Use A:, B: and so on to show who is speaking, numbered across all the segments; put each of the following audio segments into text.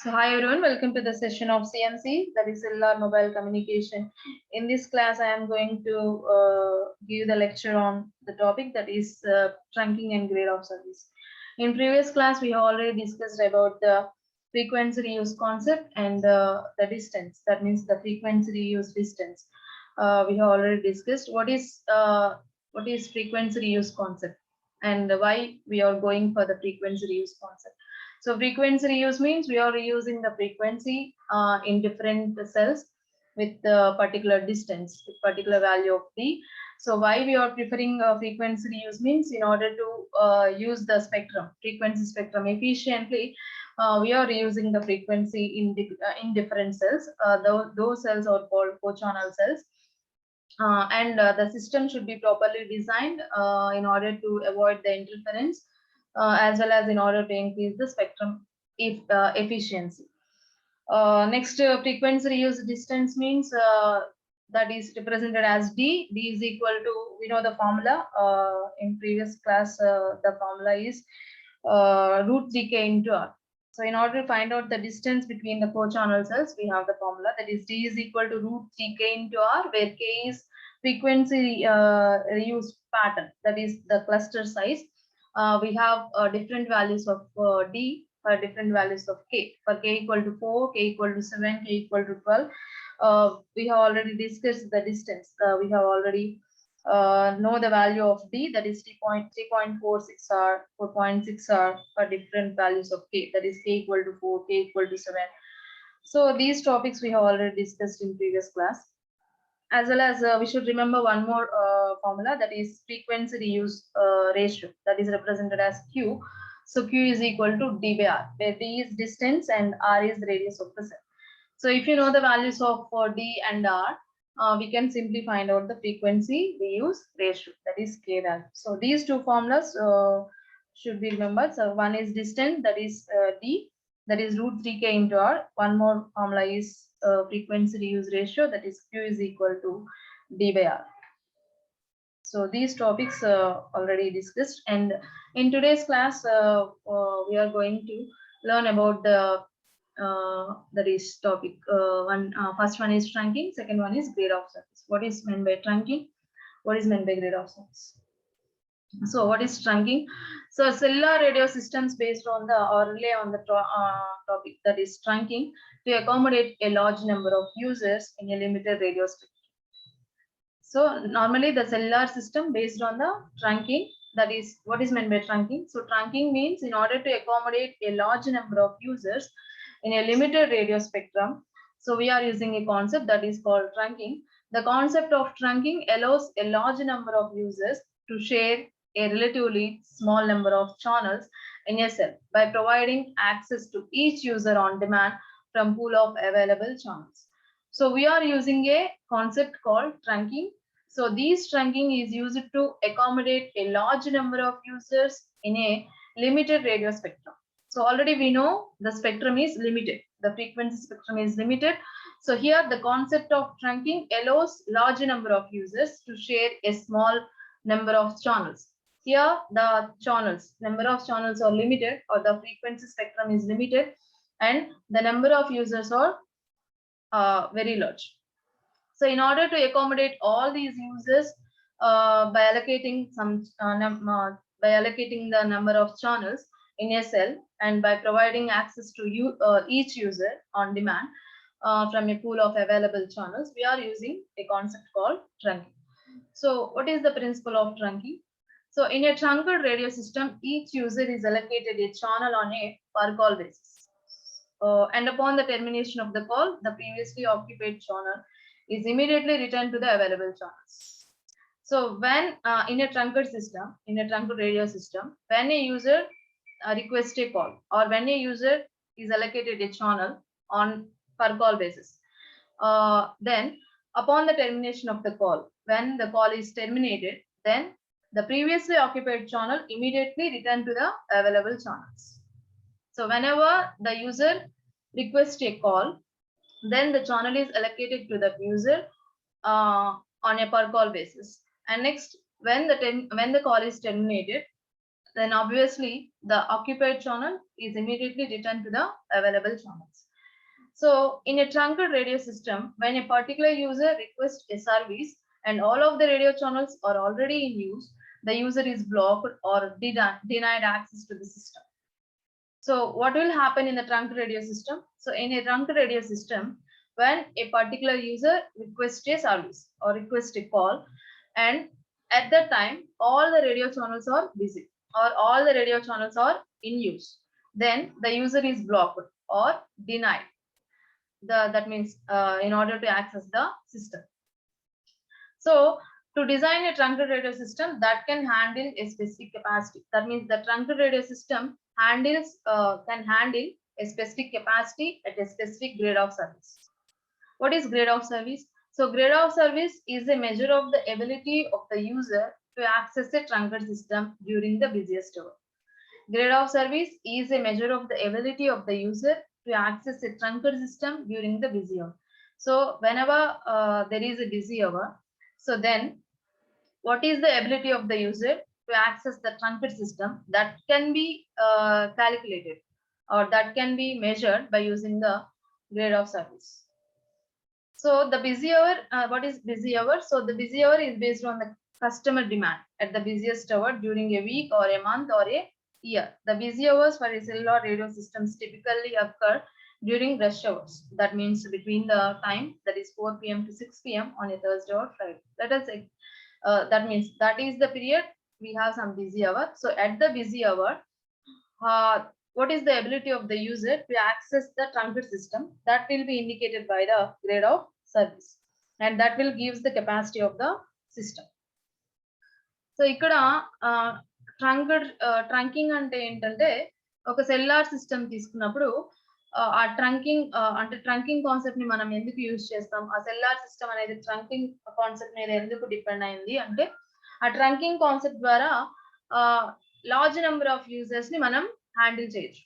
A: So hi everyone, welcome to the session of CMC, that is Cellular Mobile Communication. In this class, I am going to give the lecture on the topic that is trunking and grade of service. In previous class, we have already discussed about the frequency reuse concept and the distance. That means the frequency reuse distance. We have already discussed what is frequency reuse concept and why we are going for the frequency reuse concept. So frequency reuse means we are reusing the frequency in different cells with a particular distance, with particular value of d. So why we are preferring frequency reuse means in order to use the spectrum, frequency spectrum efficiently, we are reusing the frequency in different cells. Those cells are called co-channel cells. The system should be properly designed in order to avoid the interference as well as in order to increase the spectrum efficiency. Next, frequency reuse distance means that is represented as D. D is equal to, we know the formula in previous class, the formula is root 3k into R. So in order to find out the distance between the co-channel cells, we have the formula that is D is equal to root 3k into R, where k is frequency reuse pattern, that is the cluster size. We have different values of D for different values of k. For k equal to 4, k equal to 7, k equal to 12. We have already discussed the distance. We have already know the value of d, that is 3.46 r, 4.6 r for different values of k, that is k equal to 4, k equal to 7. So these topics we have already discussed in previous class. As well as we should remember one more formula, that is frequency reuse ratio, that is represented as Q. So Q is equal to D by R, where D is distance and R is the radius of the cell. So if you know the values of D and R, we can simply find out the frequency reuse ratio, that is K value. So these two formulas should be remembered. So one is distance, that is D, that is root 3k into R. One more formula is frequency reuse ratio, that is Q is equal to D by R. So these topics already discussed, and in today's class we are going to learn about the that is topic first one is trunking, second one is grade of service. What is meant by trunking? What is meant by grade of service? So what is trunking? So cellular radio systems based on the or rely on the topic, that is trunking, to accommodate a large number of users in a limited radio spectrum. So normally the cellular system based on the trunking, that is what is meant by trunking. So trunking means in order to accommodate a large number of users in a limited radio spectrum. So we are using a concept that is called trunking. The concept of trunking allows a large number of users to share a relatively small number of channels in a cell by providing access to each user on demand from pool of available channels. So we are using a concept called trunking. So this trunking is used to accommodate a large number of users in a limited radio spectrum. So already we know the spectrum is limited. The frequency spectrum is limited. So here the concept of trunking allows large number of users to share a small number of channels. Here the number of channels are limited, or the frequency spectrum is limited, and the number of users are very large. So in order to accommodate all these users by allocating the number of channels in a cell and by providing access to each user on demand from a pool of available channels, we are using a concept called trunking. So what is the principle of trunking? So in a trunked radio system, each user is allocated a channel on a per call basis. And upon the termination of the call, the previously occupied channel is immediately returned to the available channels. So when in a trunked system, in a trunked radio system, when a user requests a call, or when a user is allocated a channel on per call basis, then upon the termination of the call, when the call is terminated, then the previously occupied channel immediately return to the available channels. So whenever the user requests a call, then the channel is allocated to the user on a per call basis. And next, when the call is terminated, then obviously the occupied channel is immediately returned to the available channels. So in a truncated radio system, when a particular user requests a service and all of the radio channels are already in use, the user is blocked or denied access to the system. So what will happen in the truncated radio system? So in a truncated radio system, when a particular user requests a service or requests a call, and at that time all the radio channels are busy or all the radio channels are in use, then the user is blocked or denied. That means in order to access the system. So to design a truncated radio system that can handle a specific capacity, that means the truncated radio system can handle a specific capacity at a specific grade of service. What is grade of service? So grade of service is a measure of the ability of the user to access a truncated system during the busiest hour. Grade of service is a measure of the ability of the user to access a truncated system during the busy hour. So whenever there is a busy hour, so then what is the ability of the user to access the truncated system that can be calculated or that can be measured by using the grade of service. So the busy hour, what is busy hour? So the busy hour is based on the customer demand at the busiest hour during a week or a month or a year. The busy hours for a cellular radio systems typically occur during rush hours. That means between the time that is 4 p.m. to 6 p.m. on a Thursday or Friday. Let us say that means that is the period we have some busy hour. So at the busy hour, what is the ability of the user to access the truncated system that will be indicated by the grade of service, and that will gives the capacity of the system. So ఇక్కడ trunking అంటే ఏంటంటే ఒక cellar system తీసుకున్నప్పుడు ఆ trunking concept ని మనం ఎందుకు use చేస్తాం, ఆ సెల్లార్ సిస్టమ్ అనేది ట్రంకింగ్ కాన్సెప్ట్ మీద ఎందుకు డిపెండ్ అయింది అంటే ఆ ట్రంకింగ్ కాన్సెప్ట్ ద్వారా లార్జ్ నెంబర్ ఆఫ్ యూజర్స్ ని మనం హ్యాండిల్ చేయొచ్చు.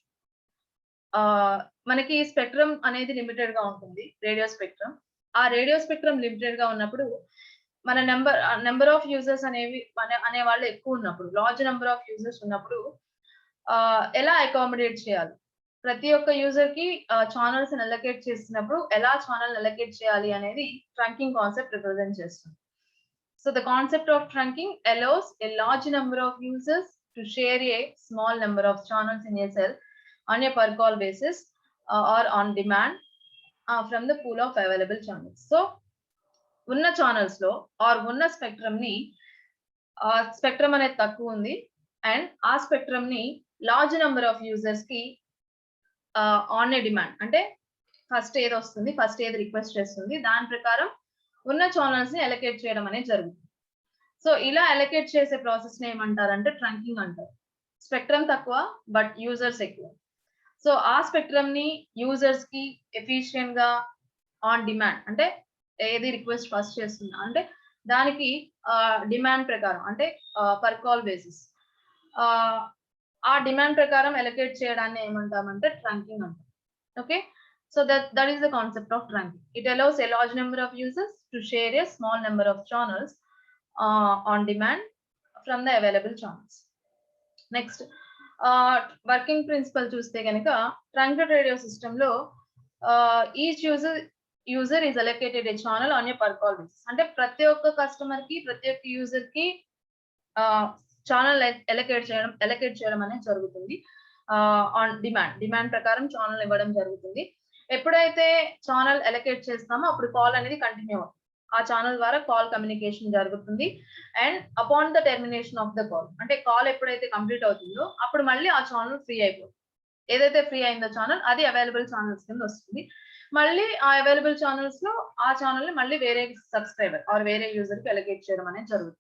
A: మనకి స్పెక్ట్రమ్ అనేది లిమిటెడ్ గా ఉంటుంది, రేడియో స్పెక్ట్రమ్. ఆ రేడియో స్పెక్ట్రమ్ లిమిటెడ్ గా ఉన్నప్పుడు మన నెంబర్ ఆఫ్ యూజర్స్ అనే వాళ్ళు ఎక్కువ ఉన్నప్పుడు, లార్జ్ నెంబర్ ఆఫ్ యూజర్స్ ఉన్నప్పుడు ఎలా అకామిడేట్ చేయాలి, ప్రతి ఒక్క యూజర్ కి ఛానల్స్ అలొకేట్ చేసినప్పుడు ఎలా ఛానల్ అలొకేట్ చేయాలి అనేది ట్రంకింగ్ కాన్సెప్ట్ రిప్రజెంట్ చేస్తుంది. So the concept of trunking allows a large number of users to share a small number of channels in a cell on a per call basis or on demand from the pool of available channels. So ఉన్న channels లో are ఉన్న spectrum ని spectrum అనేది తక్కువ ఉంది and ఆ spectrum ని large number of users కి ఆన్ ఏ డిమాండ్ అంటే ఫస్ట్ ఏది వస్తుంది, ఫస్ట్ ఏది రిక్వెస్ట్ చేస్తుంది దాని ప్రకారం ఉన్న ఛానల్స్ ని అలొకేట్ చేయడం అనేది జరుగుతుంది. సో ఇలా అలొకేట్ చేసే ప్రాసెస్ ని ఏమంటారంటే ట్రంకింగ్ అంటారు. స్పెక్ట్రమ్ తక్కువ బట్ యూజర్స్ ఎక్కువ. సో ఆ స్పెక్ట్రమ్ ని యూజర్స్ కి ఎఫిషియెంట్ గా ఆన్ డిమాండ్ అంటే ఏది రిక్వెస్ట్ ఫస్ట్ చేస్తున్నా అంటే దానికి డిమాండ్ ప్రకారం అంటే పర్ కాల్ బేసిస్ ఆ డిమాండ్ ప్రకారం అలొకేట్ చేయడాన్ని ఏమంటామంటే ట్రంకింగ్ అంటాం. Okay, so that is the concept of trunking. It allows a large number of users to share a small number of channels on demand from the available channels. Next, working principle చూస్తే కనుక truncated radio system లో each user is allocated A channel on a per call basis. అంటే ప్రతి ఒక్క customer కి ప్రతి ఒక్క user కి ఛానల్ అలొకేట్ చేయడం అనేది జరుగుతుంది. ఆన్ డిమాండ్ ప్రకారం ఛానల్ ఇవ్వడం జరుగుతుంది. ఎప్పుడైతే ఛానల్ అలొకేట్ చేస్తామో అప్పుడు కాల్ అనేది కంటిన్యూ అవుతుంది. ఆ ఛానల్ ద్వారా కాల్ కమ్యూనికేషన్ జరుగుతుంది. And upon the termination of the call అంటే కాల్ ఎప్పుడైతే కంప్లీట్ అవుతుందో అప్పుడు మళ్ళీ ఆ ఛానల్ ఫ్రీ అయిపోతుంది. ఏదైతే ఫ్రీ అయిందో ఛానల్ అది అవైలబుల్ ఛానల్స్ కింద వస్తుంది. మళ్ళీ ఆ అవైలబుల్ ఛానల్స్ లో ఆ ఛానల్ ని మళ్ళీ వేరే సబ్స్క్రైబర్ ఆర్ వేరే యూజర్ కి అలొకేట్ చేయడం అనేది జరుగుతుంది.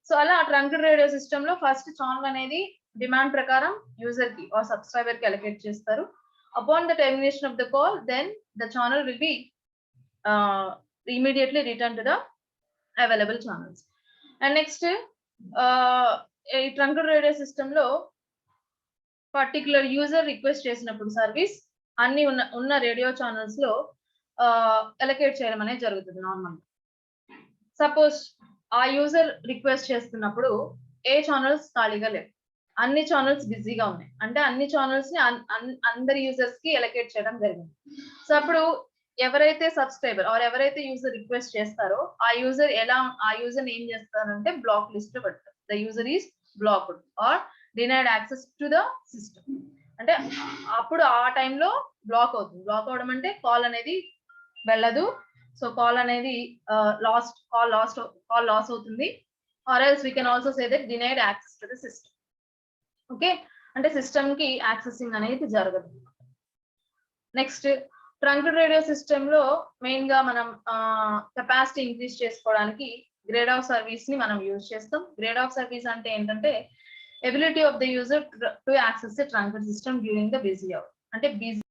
A: సో అలా ట్రంకేటెడ్ రేడియో సిస్టమ్ లో ఫస్ట్ ఛానల్ అనేది డిమాండ్ ప్రకారం యూజర్ కి ఆర్ సబ్స్క్రైబర్ కి అలొకేట్ చేస్తారు. Upon the termination of the call then the channel will be immediately return to the available channels. And next, a truncated radio system లో particular user request చేసినప్పుడు service అన్ని ఉన్న radio channels లో allocate చేయడం అనేది జరుగుతుంది. Normal suppose ఆ user request చేస్తున్నప్పుడు ఏ ఛానల్స్ ఖాళీగా లేవు, అన్ని ఛానల్స్ బిజీగా ఉన్నాయి, అంటే అన్ని ఛానల్స్ ని అందరి యూజర్స్ కి ఎలకేట్ చేయడం జరిగింది. సో అప్పుడు ఎవరైతే సబ్స్క్రైబర్ ఆర్ ఎవరైతే యూజర్ రిక్వెస్ట్ చేస్తారో ఆ యూజర్ ఏం చేస్తారంటే బ్లాక్ లిస్ట్ లో పెడతారు. The user is blocked or denied access to the system. అంటే అప్పుడు ఆ టైంలో బ్లాక్ అవుతుంది. బ్లాక్ అవడం అంటే కాల్ అనేది వెళ్ళదు. సో కాల్ అనేది కాల్ లాస్ అవుతుంది. Or else we can also say that denied access to the system. Okay, అంటే సిస్టమ్ కి యాక్సెసింగ్ అనేది జరగదు. నెక్స్ట్ ట్రంక్డ్ రేడియో సిస్టమ్ లో మెయిన్ గా మనం కెపాసిటీ ఇంక్రీజ్ చేసుకోవడానికి గ్రేడ్ ఆఫ్ సర్వీస్ ని మనం యూజ్ చేస్తాం. గ్రేడ్ ఆఫ్ సర్వీస్ అంటే ఏంటంటే ability of the user to access the trunked system during the busy hour. అంటే busy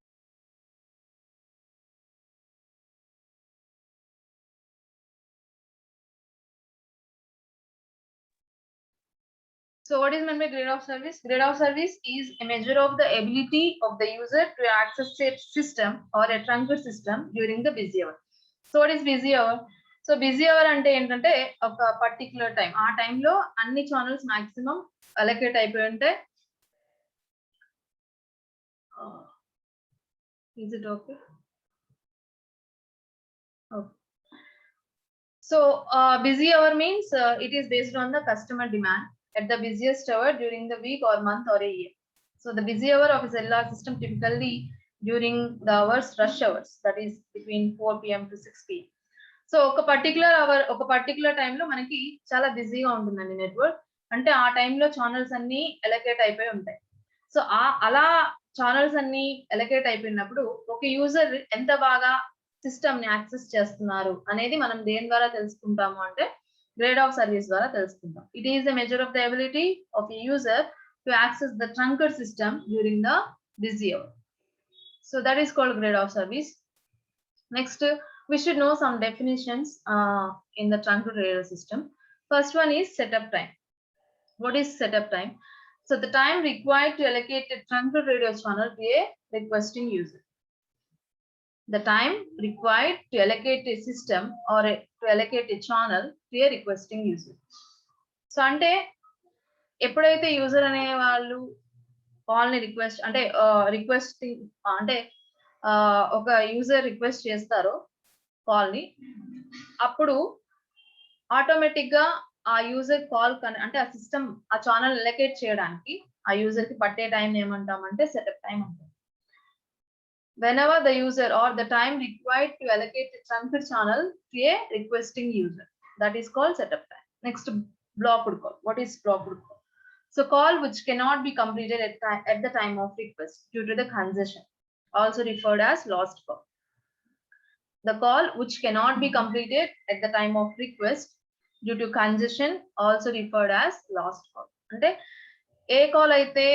A: So what is meant by grade of service? Grade of service is a measure of the ability of the user to access a system or a truncate system during the busy hour. So what is busy hour? So busy hour అంటే ఏంటంటే ఒక particular time, ఆ టైంలో అన్ని channels maximum allocate అయిపోయి ఉంటే is it okay? Okay. So busy hour means it is based on the customer demand at the busiest hour during the week or month or a year. So the busy hour of a cellular system typically during the hours rush hours, that is between 4 p.m. to 6 p.m. So ఒక particular hour, ఒక particular టైంలో మనకి చాలా బిజీగా ఉంటుందండి network. అంటే ఆ టైంలో ఛానల్స్ అన్ని ఎలకేట్ అయిపోయి ఉంటాయి. సో అలా ఛానల్స్ అన్ని ఎలకేట్ అయిపోయినప్పుడు ఒక యూజర్ ఎంత బాగా సిస్టమ్ ని యాక్సెస్ చేస్తున్నారు అనేది మనం దేని ద్వారా తెలుసుకుంటాము అంటే గ్రేడ్ ఆఫ్ సర్వీస్ ద్వారా తెలుసుకుంటాం. It is the measure of the ability of a user to access the trunked system during the busy hour. So that is called grade of service. Next, we should know some definitions in the truncate radio system. First one is setup time. What is setup time? So the time required to allocate a truncate radio channel to a requesting user. The time required to allocate a system or to allocate a channel to a requesting user. So అంటే ఎప్పుడైతే user అనే వాళ్ళు call ని request అంటే requesting అంటే ఒక user request చేస్తారో call ని, అప్పుడు ఆటోమేటిక్ గా ఆ యూజర్ కాల్ అంటే ఆ సిస్టమ్ ఆ ఛానల్ అలొకేట్ చేయడానికి ఆ యూజర్ కి పట్టే టైం ఏమంటామంటే సెటప్ టైం అంటాం. Whenever the user or the time required to allocate a truncate channel to a requesting user, that is called setup time. Next, blocked call. What is blocked call? So call which cannot be completed at the time of request due to the congestion, also referred as lost call. The call which cannot be completed at the time of request due to congestion, also referred as lost call. అంటే ఏ call అయితే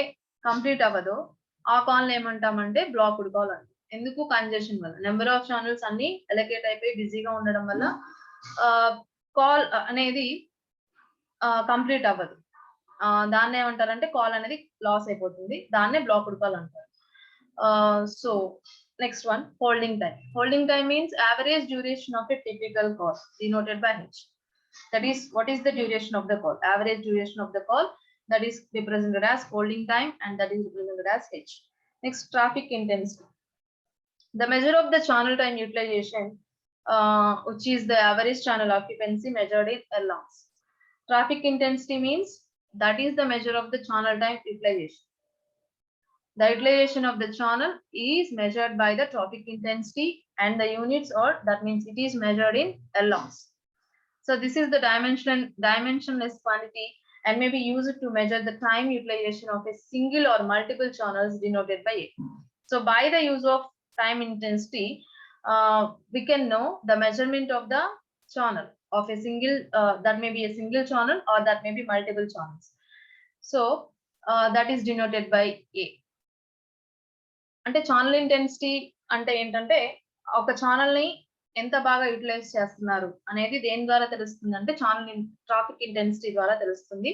A: complete అవ్వదో ఆ call ఏమంటామంటే blocked call అంటాం. ఎందుకు? Congestion వల్ల, number of channels అన్ని allocate అయిపోయి బిజీగా ఉండడం వల్ల కాల్ అనేది కంప్లీట్ అవ్వదు. దాన్ని ఏమంటారంటే కాల్ అనేది లాస్ అయిపోతుంది, దాన్నే బ్లాక్డ్ కాల్ అంటారు. So next one, holding time. Holding time means average duration of a typical call denoted by H. That is, what is the duration of the call? Average duration of the call, that is represented as holding time, and that is represented as H. Next, traffic intensity. The measure of the channel time utilization, which is the average channel occupancy measured in L-longs. Traffic intensity means that is the measure of the channel time utilization. The utilization of the channel is measured by the traffic intensity, and the units, or that means it is measured in L-longs. So this is the dimensionless quantity and may be used to measure the time utilization of a single or multiple channels denoted by A. So by the use of time intensity, we can know the measurement of the channel of a single, that may be a single channel or that may be multiple channels. So that is denoted by A. అంటే channel intensity అంటే ఏంటంటే ఒక channel ని ఎంత బాగా utilise చేస్తున్నారు అనేది దేని ద్వారా తెలుస్తుంది అంటే ట్రాఫిక్ ఇంటెన్సిటీ ద్వారా తెలుస్తుంది.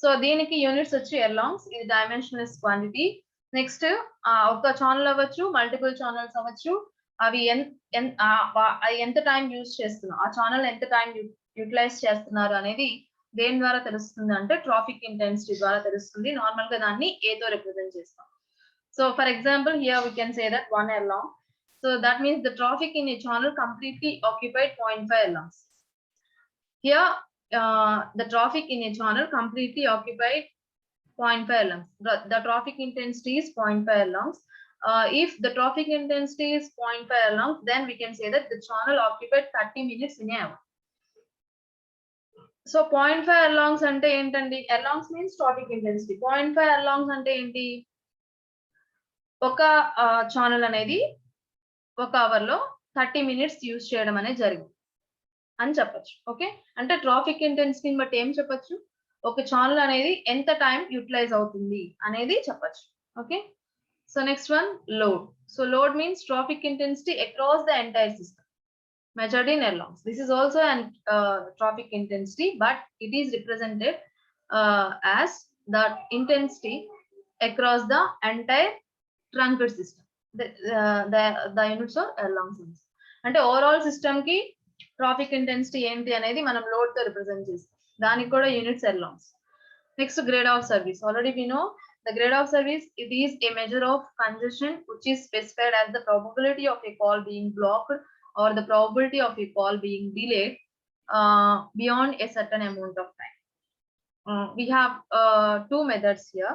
A: సో దీనికి యూనిట్స్ వచ్చి ఎర్లాంగ్స్, ఇది డైమెన్షనలెస్ క్వాంటిటీ. నెక్స్ట్ ఒక ఛానల్ అవ్వచ్చు, మల్టిపుల్ ఛానల్స్ అవ్వచ్చు, అవి ఎంత టైం యూజ్ చేస్తున్నారు, ఆ ఛానల్ ఎంత టైం యూటిలైజ్ చేస్తున్నారు అనేది దేని ద్వారా తెలుస్తుంది అంటే ట్రాఫిక్ ఇంటెన్సిటీ ద్వారా తెలుస్తుంది. నార్మల్ గా దాన్ని A తో రిప్రజెంట్ చేస్తాం. So for example here we can say that 1 along. So that means the traffic in a channel completely occupied 0.5 alongs. Here the traffic in a channel completely occupied 0.5 alongs. The traffic intensity is 0.5 alongs. If the traffic intensity is 0.5 alongs, then we can say that the channel occupied 30 minutes in an hour. So 0.5 alongs ante entandi? Alongs means traffic intensity. 0.5 alongs ante enti? Oka channel anedi oka hour lo 30 minutes use cheyadam ane jarigindi అని చెప్పొచ్చు. Okay, అంటే traffic ఇంటెన్సిటీని బట్టి ఏం చెప్పొచ్చు, ఒక channel అనేది ఎంత time utilise అవుతుంది అనేది చెప్పొచ్చు. Okay, so next one load. So load means traffic intensity across the entire system measured in alongs. This is also an traffic intensity, but it is represented as the intensity across the entire truncate system. The units are alongs. అంటే overall system కి traffic intensity ఏంటి అనేది మనం load తో represent చేస్తాం. దానికి కూడా units alongs. Next, grade of service. Already we know the grade of service. It is a measure of congestion which is specified as the probability of a call being blocked or the probability of a call being delayed beyond a certain amount of time. We have two methods here.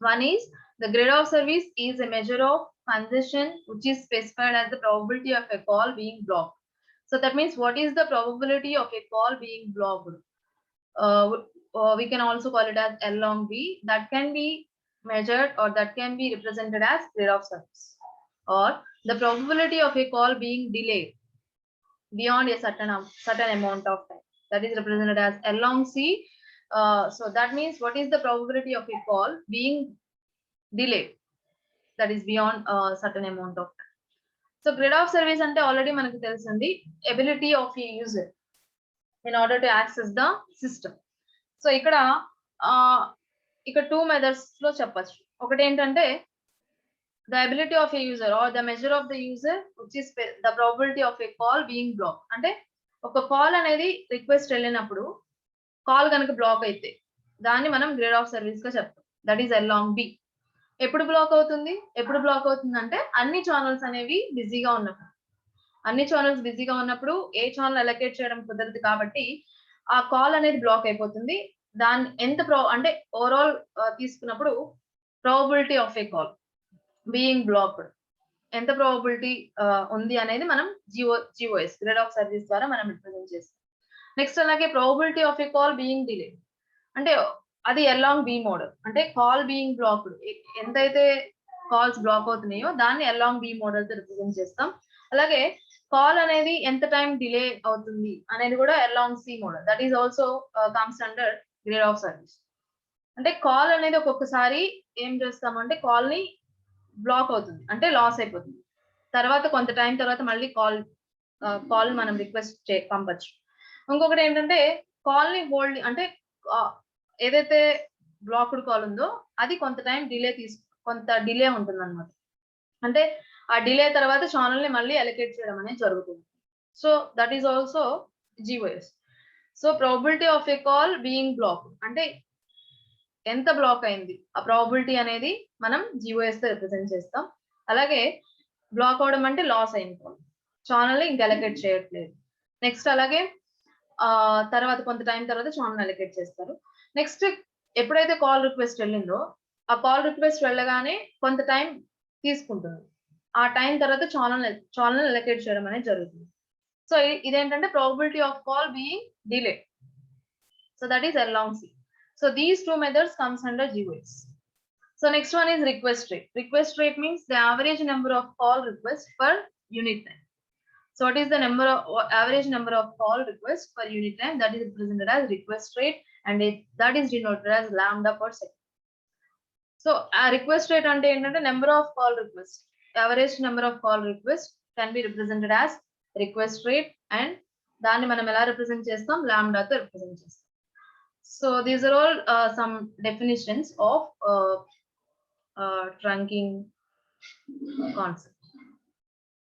A: One is the grade of service is a measure of congestion which is specified as the probability of a call being blocked. So that means what is the probability of a call being blocked? We can also call it as L long B. That can be measured or that can be represented as grade of service. Or the probability of a call being delayed beyond a certain amount of time, that is represented as L long C. So that means what is the probability of a call being delayed, that is beyond a certain amount of time. So grade of service ante already manaku telusandi, ability of a user in order to access the system. So ikkada two methods lo cheppచ్చు. ఒకటి ఏంటంటే the ability of a user or the measure of the user which is the probability of a call being blocked. అంటే ఒక call అనేది request వెళ్ళినప్పుడు call కనుక black అయితే దాన్ని మనం గ్రేడ్ ఆఫ్ సర్వీస్ గా చెప్తాం. That is L long B. ఎప్పుడు బ్లాక్ అవుతుంది అంటే అన్ని ఛానల్స్ అనేవి బిజీగా ఉన్నప్పుడు ఏ ఛానల్ అలొకేట్ చేయడం కుదరదు కాబట్టి ఆ కాల్ అనేది బ్లాక్ అయిపోతుంది. దాని ఎంత అంటే ఓవరాల్ తీసుకున్నప్పుడు probability of a call being blocked ఎంత ప్రాబబిలిటీ ఉంది అనేది మనం GOS గ్రేడ్ ఆఫ్ సర్వీస్ ద్వారా మనం రిప్రజెంట్ చేస్తాం. నెక్స్ట్ అలాగే probability of a call being delay అంటే అది L long B మోడల్. అంటే కాల్ బీయింగ్ బ్లాక్డ్ ఎంతైతే కాల్స్ బ్లాక్ అవుతున్నాయో దాన్ని L long B మోడల్ తో రిప్రజెంట్ చేస్తాం. అలాగే కాల్ అనేది ఎంత టైం డిలే అవుతుంది అనేది కూడా L long C model. That is also comes under grade of service. అంటే కాల్ అనేది ఒక్కొక్కసారి ఏం చేస్తామంటే కాల్ ని బ్లాక్ అవుతుంది అంటే లాస్ అయిపోతుంది. తర్వాత కొంత టైం తర్వాత మళ్ళీ కాల్ మనం రిక్వెస్ట్ పంపచ్చు. ఇంకొకటి ఏంటంటే కాల్ ని హోల్డ్ అంటే ఏదైతే బ్లాక్డ్ కాల్ ఉందో అది కొంత టైం కొంత డిలే ఉంటుంది అనమాట. అంటే ఆ డిలే తర్వాత ఛానల్ ని మళ్ళీ అలొకేట్ చేయడం అనేది జరుగుతుంది. So that is also GOS. So probability of a call being block అంటే ఎంత బ్లాక్ అయింది ఆ ప్రాబబిలిటీ అనేది మనం GOS తో రిప్రజెంట్ చేస్తాం. అలాగే బ్లాక్ అవడం అంటే లాస్ అయింది కాల్, ఛానల్ ని ఇంకా అలొకేట్ చేయట్లేదు. నెక్స్ట్ అలాగే తర్వాత కొంత టైం తర్వాత ఛానల్ అలొకేట్ చేస్తారు. నెక్స్ట్ ఎప్పుడైతే కాల్ రిక్వెస్ట్ వెళ్ళిందో ఆ కాల్ రిక్వెస్ట్ వెళ్ళగానే కొంత టైం తీసుకుంటుంది. ఆ టైం తర్వాత ఛానల్ అలొకేట్ చేయడం అనేది జరుగుతుంది. సో ఇదేంటంటే probability of call being delay. So that is L long C. So these two methods comes under GOS. So next one is request rate. Request rate means the average number of call requests per unit time. So what is the average number of call requests per unit time? That is represented as request rate, and that is denoted as lambda per second. So a request rate ante entante number of call requests, average number of call requests can be represented as request rate, and దాన్ని మనం ఎలా represent చేస్తాం, lambda తో represent చేస్తాం. So these are all some definitions of trunking concept.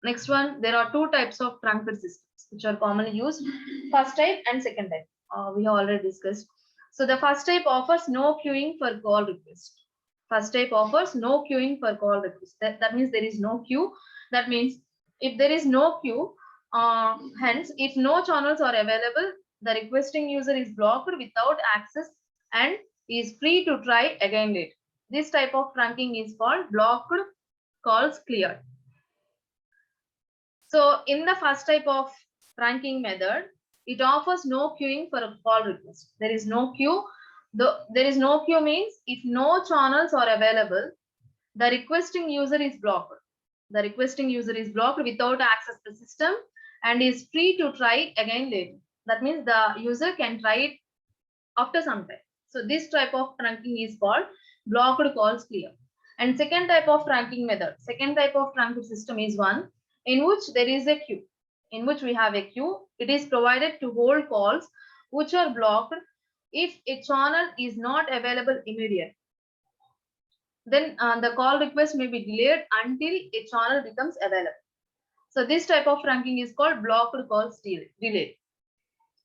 A: Next one, there are two types of truncated systems which are commonly used, first type and second type. we have already discussed. So the first type offers no queuing for call request. First type offers no queuing for call request. That means there is no queue. That means if there is no queue, hence if no channels are available, the requesting user is blocked without access and is free to try again later. This type of trunking is called blocked calls cleared. So in the first type of trunking method, it offers no queuing for a call request. There is no queue. There is no queue means if no channels are available, the requesting user is blocked. The requesting user is blocked without access to the system and is free to try again later. That means the user can try it after some time. So this type of trunking is called blocked calls clear. And second type of trunking method, second type of trunking system is one in which there is a queue. In which we have a queue, it is provided to hold calls which are blocked if a channel is not available immediately. Then the call request may be delayed until a channel becomes available. So this type of trunking is called blocked calls delay.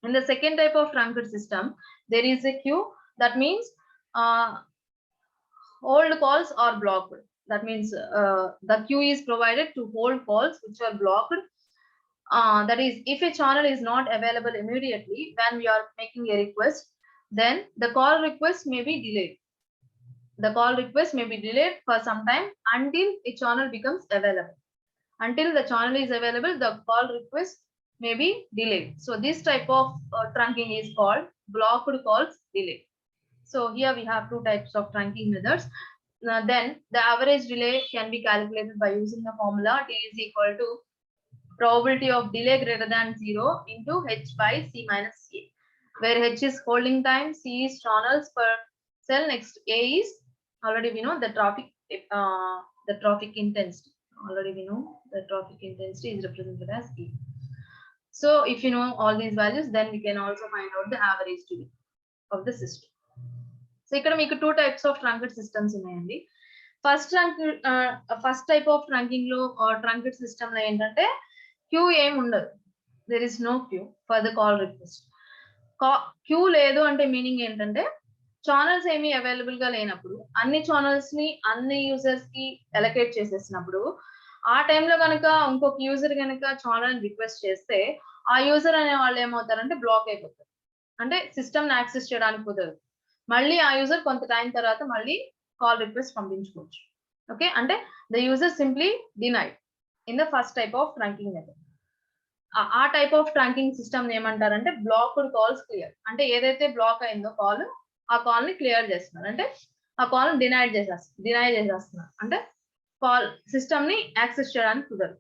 A: In the second type of truncate system, there is a queue. That means hold calls are blocked. That means the queue is provided to hold calls which are blocked. That is, if a channel is not available immediately when we are making a request, then the call request may be delayed. The call request may be delayed for some time until a channel becomes available. Until the channel is available, the call request may be delayed. So this type of trunking is called blocked calls delay. So here we have two types of trunking methods. Then the average delay can be calculated by using the formula T is equal to probability of delay greater than 0 into H by C minus A, where H is holding time, C is channels per cell, next A is already we know the traffic intensity. Already we know the traffic intensity is represented as E. So if you know all these values, then we can also find out the average delay of the system. So ఇక్కడ మీకు two types of truncate systems ఉన్నాయండి. First type of trunking లో truncate system లో ఏంటంటే queue ఏమి ఉండదు. There is no queue for the call request. Queue లేదు అంటే మీనింగ్ ఏంటంటే ఛానల్స్ ఏమి అవైలబుల్ గా లేనప్పుడు అన్ని ఛానల్స్ ని అన్ని యూజర్స్ కి అలొకేట్ చేసేసినప్పుడు ఆ టైంలో కనుక ఇంకొక యూజర్ కనుక ఛానల్ రిక్వెస్ట్ చేస్తే ఆ యూజర్ అనే వాళ్ళు ఏమవుతారంటే బ్లాక్ అయిపోతారు. అంటే సిస్టమ్ ని యాక్సెస్ చేయడానికి కుదరదు. మళ్ళీ ఆ యూజర్ కొంత టైం తర్వాత మళ్ళీ కాల్ రిక్వెస్ట్ పంపించుకోవచ్చు. ఓకే, అంటే the user simply denied in the first type of trunking method. ఆ టైప్ ఆఫ్ ట్రంకింగ్ సిస్టమ్ ఏమంటారంటే బ్లాక్డ్ కాల్స్ క్లియర్. అంటే ఏదైతే బ్లాక్ అయిందో కాల్, ఆ కాల్ ని క్లియర్ చేస్తున్నారు. అంటే ఆ కాల్ డినై చేసేస్తున్నారు. అంటే కాల్ సిస్టమ్ ని యాక్సెస్ చేయడానికి కుదరదు.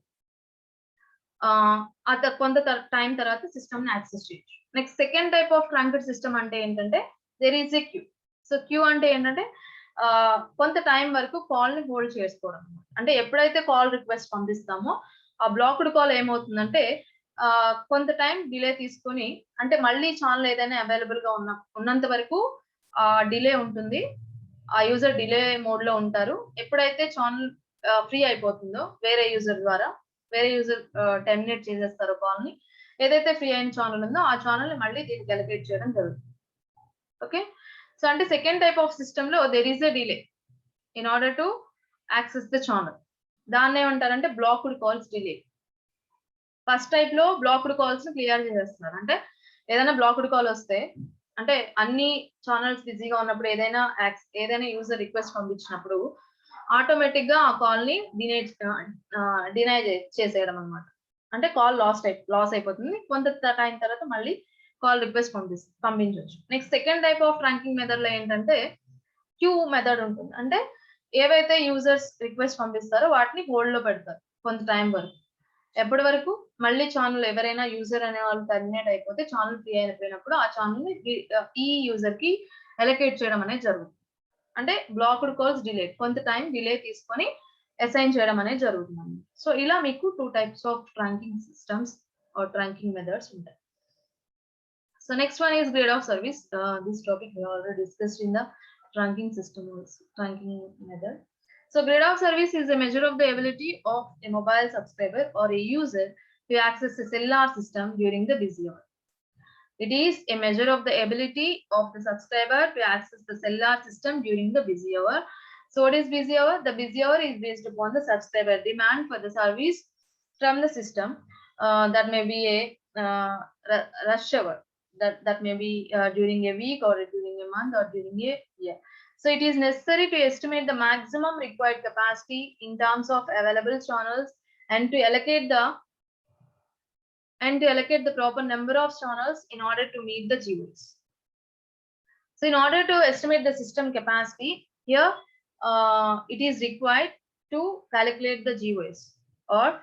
A: కొంత టైం తర్వాత సిస్టమ్ ని యాక్సెస్ చేయొచ్చు. Next second type of truncate system అంటే ఏంటంటే there is a queue. So queue అంటే ఏంటంటే కొంత టైం వరకు కాల్ ని హోల్డ్ చేసుకోవడం. అంటే ఎప్పుడైతే కాల్ రిక్వెస్ట్ పంపిస్తామో ఆ బ్లాక్డ్ కాల్ ఏమవుతుందంటే కొంత టైం డిలే తీసుకొని, అంటే మళ్ళీ ఛానల్ ఏదైనా అవైలబుల్ గా ఉన్నంత వరకు డిలే ఉంటుంది. ఆ యూజర్ డిలే మోడ్ లో ఉంటారు. ఎప్పుడైతే ఛానల్ ఫ్రీ అయిపోతుందో వేరే యూజర్ ద్వారా, వేరే యూజర్ టెర్మినేట్ చేసేస్తారు కాల్ ని, ఏదైతే ఫ్రీ అయిన ఛానల్ ఉందో ఆ ఛానల్ ని మళ్ళీ దీనికి అలొకేట్ చేయడం జరుగుతుంది. ఓకే, సో అంటే సెకండ్ టైప్ ఆఫ్ సిస్టమ్ లో there is a delay in order to access the channel. దాన్ని ఏమంటారంటే blocked calls delay. First type లో బ్లాక్డ్ కాల్స్ ని క్లియర్ చేసేస్తున్నారు. అంటే ఏదైనా బ్లాక్డ్ కాల్ వస్తే, అంటే అన్ని ఛానల్స్ బిజీగా ఉన్నప్పుడు ఏదైనా యూజర్ రిక్వెస్ట్ పంపించినప్పుడు ఆటోమేటిక్ గా ఆ కాల్ ని డినై చేసేయడం అనమాట. అంటే కాల్ లాస్ అయిపోతుంది. కొంత టైం తర్వాత మళ్ళీ కాల్ రిక్వెస్ట్ పంపించవచ్చు. Next second type of trunking method లో ఏంటంటే క్యూ మెథడ్ ఉంటుంది. అంటే ఏవైతే యూజర్స్ రిక్వెస్ట్ పంపిస్తారో వాటిని హోల్డ్ లో పెడతారు కొంత టైం వరకు. ఎప్పటి వరకు? మళ్ళీ ఛానల్ ఎవరైనా యూజర్ అనే వాళ్ళు టర్మినేట్ అయిపోతే, ఛానల్ ఫ్రీ అయిపోయినప్పుడు ఆ ఛానల్ ని ఈ యూజర్ కి అలొకేట్ చేయడం అనేది జరుగుతుంది. అంటే బ్లాక్డ్ కాల్స్ డిలే, కొంత టైం డిలే తీసుకొని అసైన్ చేయడం అనేది జరుగుతుంది. సో ఇలా మీకు two types of trunking systems or trunking methods ఉంటాయి. So next one is grade of service. This topic we already discussed in the trunking system, trunking method. So grade of service is a measure of the ability of a mobile subscriber or a user to access a cellular system during the busy hour. It is a measure of the ability of the subscriber to access the cellular system during the busy hour. So what is busy hour? The busy hour is based upon the subscriber demand for the service from the system. That may be a rush hour. That may be during a week or during a month or during a year. So it is necessary to estimate the maximum required capacity in terms of available channels and to allocate the proper number of channels in order to meet the GOs. So in order to estimate the system capacity, here it is required to calculate the GOs or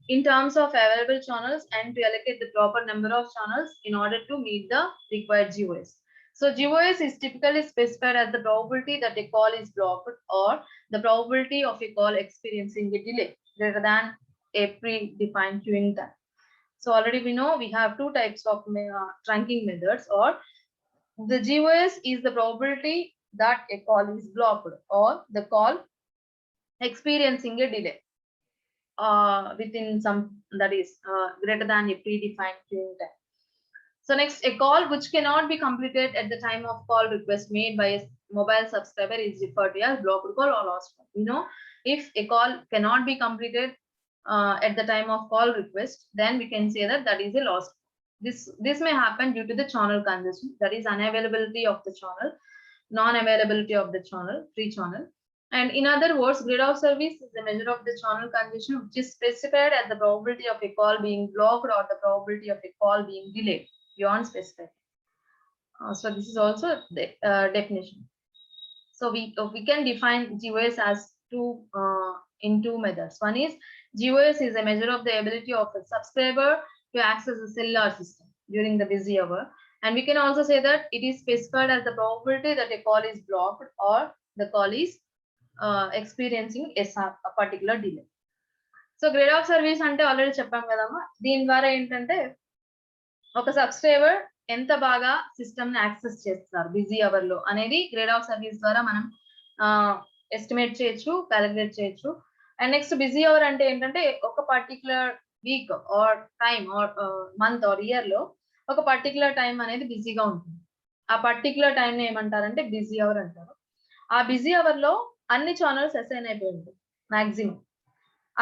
A: in terms of available channels and to allocate the proper number of channels in order to meet the required GOs. So GOS is typically specified as the probability that a call is blocked or the probability of a call experiencing a delay greater than a predefined queuing time. So already we know we have two types of trunking methods, or the GOS is the probability that a call is blocked or the call experiencing a delay within some, that is greater than a predefined queuing time. So next, a call which cannot be completed at the time of call request made by a mobile subscriber is referred to as blocked call or lost call. You know, if a call cannot be completed at the time of call request, then we can say that that is a lost call. This may happen due to the channel congestion, that is unavailability of the channel, non-availability of the channel, free channel. And in other words, grid of service is a measure of the channel congestion which is specified as the probability of a call being blocked or the probability of a call being delayed beyond specified. So this is also the definition. So we can define GOS as in two methods. One is GOS is a measure of the ability of a subscriber to access the cellular system during the busy hour. And we can also say that it is specified as the probability that a call is blocked or the call is experiencing a particular delay. So grade of service ante already cheppam kadamma. Deen dwara entante ఒక subscriber ఎంత బాగా system ని access చేస్తారు busy hour లో అనేది grade of service ద్వారా మనం estimate చేయొచ్చు, క్యాలిక్యులేట్ చేయొచ్చు. అండ్ నెక్స్ట్ బిజీ అవర్ అంటే ఏంటంటే ఒక particular week or time are month or year లో ఒక పర్టికులర్ టైం అనేది బిజీగా ఉంటుంది. ఆ పర్టికులర్ టైం ని ఏమంటారంటే బిజీ అవర్ అంటారు. ఆ బిజీ అవర్ లో అన్ని ఛానల్స్ అసైన్ అయిపోయి ఉంటాయి మాక్సిమం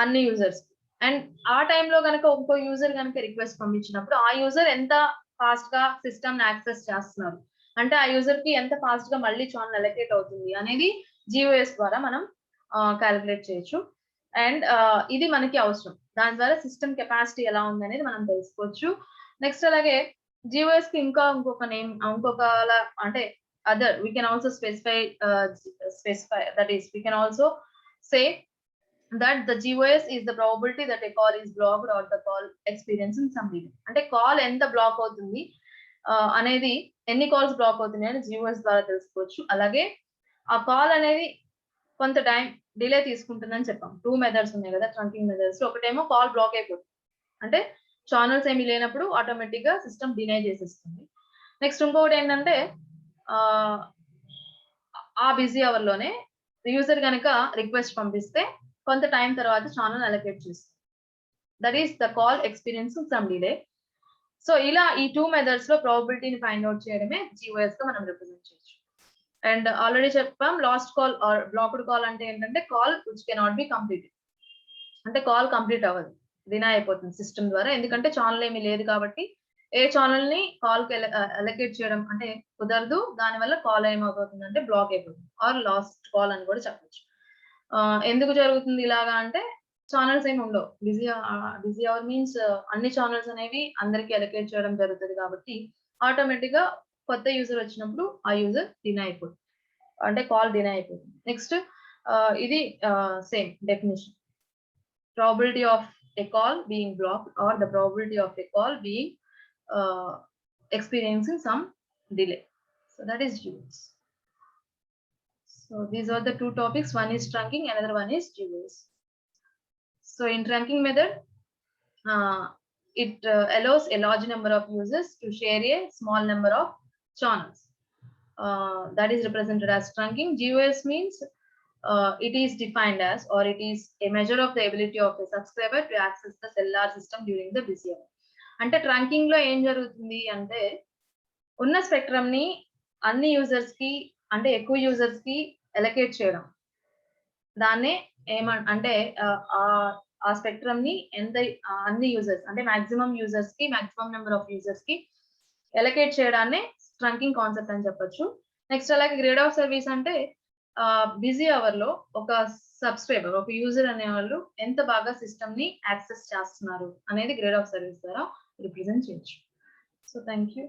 A: అన్ని యూజర్స్. అండ్ ఆ టైంలో కనుక ఇంకో యూజర్ కనుక రిక్వెస్ట్ పంపించినప్పుడు ఆ యూజర్ ఎంత ఫాస్ట్ గా సిస్టమ్ యాక్సెస్ చేస్తున్నారు అంటే ఆ యూజర్ కి ఎంత ఫాస్ట్ గా మళ్ళీ ఛానల్ అలొకేట్ అవుతుంది అనేది GOS ద్వారా మనం క్యాలిక్యులేట్ చేయొచ్చు. అండ్ ఇది మనకి అవసరం. దాని ద్వారా సిస్టమ్ కెపాసిటీ ఎలా ఉంది అనేది మనం తెలుసుకోవచ్చు. నెక్స్ట్ అలాగే GOS కి ఇంకొక నేమ్ ఇంకొక అంటే other we can also specify that is we can also say that the GOS is the probability that a call is blocked or the call experiencing some delay. అంటే call ఎంత black అవుతుంది అనేది, ఎన్ని calls black అవుతున్నాయి అని GOS ద్వారా తెలుసుకోవచ్చు. అలాగే ఆ కాల్ అనేది కొంత టైం డిలే తీసుకుంటుందని చెప్పాం. టూ మెథడ్స్ ఉన్నాయి కదా ట్రంకింగ్ మెథడ్స్. ఒకటేమో కాల్ బ్లాక్ అయిపోతుంది అంటే ఛానల్స్ ఏమి లేనప్పుడు ఆటోమేటిక్ గా సిస్టమ్ డినై చేసేస్తుంది. నెక్స్ట్ ఇంకొకటి ఏంటంటే ఆ బిజీ అవర్ లోనే యూజర్ కనుక రిక్వెస్ట్ పంపిస్తే కొంత టైం తర్వాత ఛానల్ అలొకేట్ చేస్తుంది. That is the call experiencing some delay. So ఇలా ఈ టూ మెథడ్స్ లో ప్రాబబిలిటీని ఫైండ్ అవుట్ చేయడమే GOS గా మనం రిప్రజెంట్ చేయొచ్చు. అండ్ ఆల్రెడీ చెప్పాం last call or blocked call అంటే ఏంటంటే call which cannot be completed, అంటే కాల్ కంప్లీట్ అవ్వదు, డినై అయిపోతుంది సిస్టమ్ ద్వారా. ఎందుకంటే ఛానల్ ఏమీ లేదు కాబట్టి ఏ ఛానల్ ని కాల్ కి అలొకేట్ చేయడం అంటే కుదరదు. దానివల్ల కాల్ ఏమవుతుంది అంటే బ్లాక్ అయిపోతుంది ఆర్ లాస్ట్ కాల్ అని కూడా చెప్పొచ్చు. ఎందుకు జరుగుతుంది ఇలాగా అంటే ఛానల్స్ ఏమి ఉండవు. బిజీ అవర్ మీన్స్ అన్ని ఛానల్స్ అనేవి అందరికి అలొకేట్ చేయడం జరుగుతుంది కాబట్టి ఆటోమేటిక్ గా కొత్త యూజర్ వచ్చినప్పుడు ఆ యూజర్ డినై అయిపోతుంది, అంటే కాల్ డినై అయిపోతుంది. నెక్స్ట్ ఇది same definition, probability of a call being blocked or the probability of a call being experiencing some delay. So that is GOS. So these are the two topics. One is trunking, another one is GOS. So in trunking method, it allows a large number of users to share a small number of channels. That is represented as trunking. GOS means it is defined as, or it is a measure of the ability of a subscriber to access the cellular system during the busy hour. అంటే trunking లో ఏం జరుగుతుంది అంటే ఉన్న spectrum ని అన్ని users కి అంటే ఎక్కువ యూజర్స్ కి ఎలకేట్ చేయడం. దాన్నే అంటే ఆ స్పెక్ట్రమ్ ని అన్ని యూజర్స్ అంటే మాక్సిమం యూజర్స్ కి మాక్సిమం నెంబర్ ఆఫ్ యూజర్స్ కి ఎలకేట్ చేయడాన్నే ట్రంకింగ్ కాన్సెప్ట్ అని చెప్పొచ్చు. నెక్స్ట్ అలాగే గ్రేడ్ ఆఫ్ సర్వీస్ అంటే బిజీ అవర్ లో ఒక సబ్స్క్రైబర్ ఒక యూజర్ అనేవాళ్ళు ఎంత బాగా సిస్టమ్ ని యాక్సెస్ చేస్తున్నారు అనేది గ్రేడ్ ఆఫ్ సర్వీస్ ద్వారా రిప్రజెంట్ చేయొచ్చు. So thank you.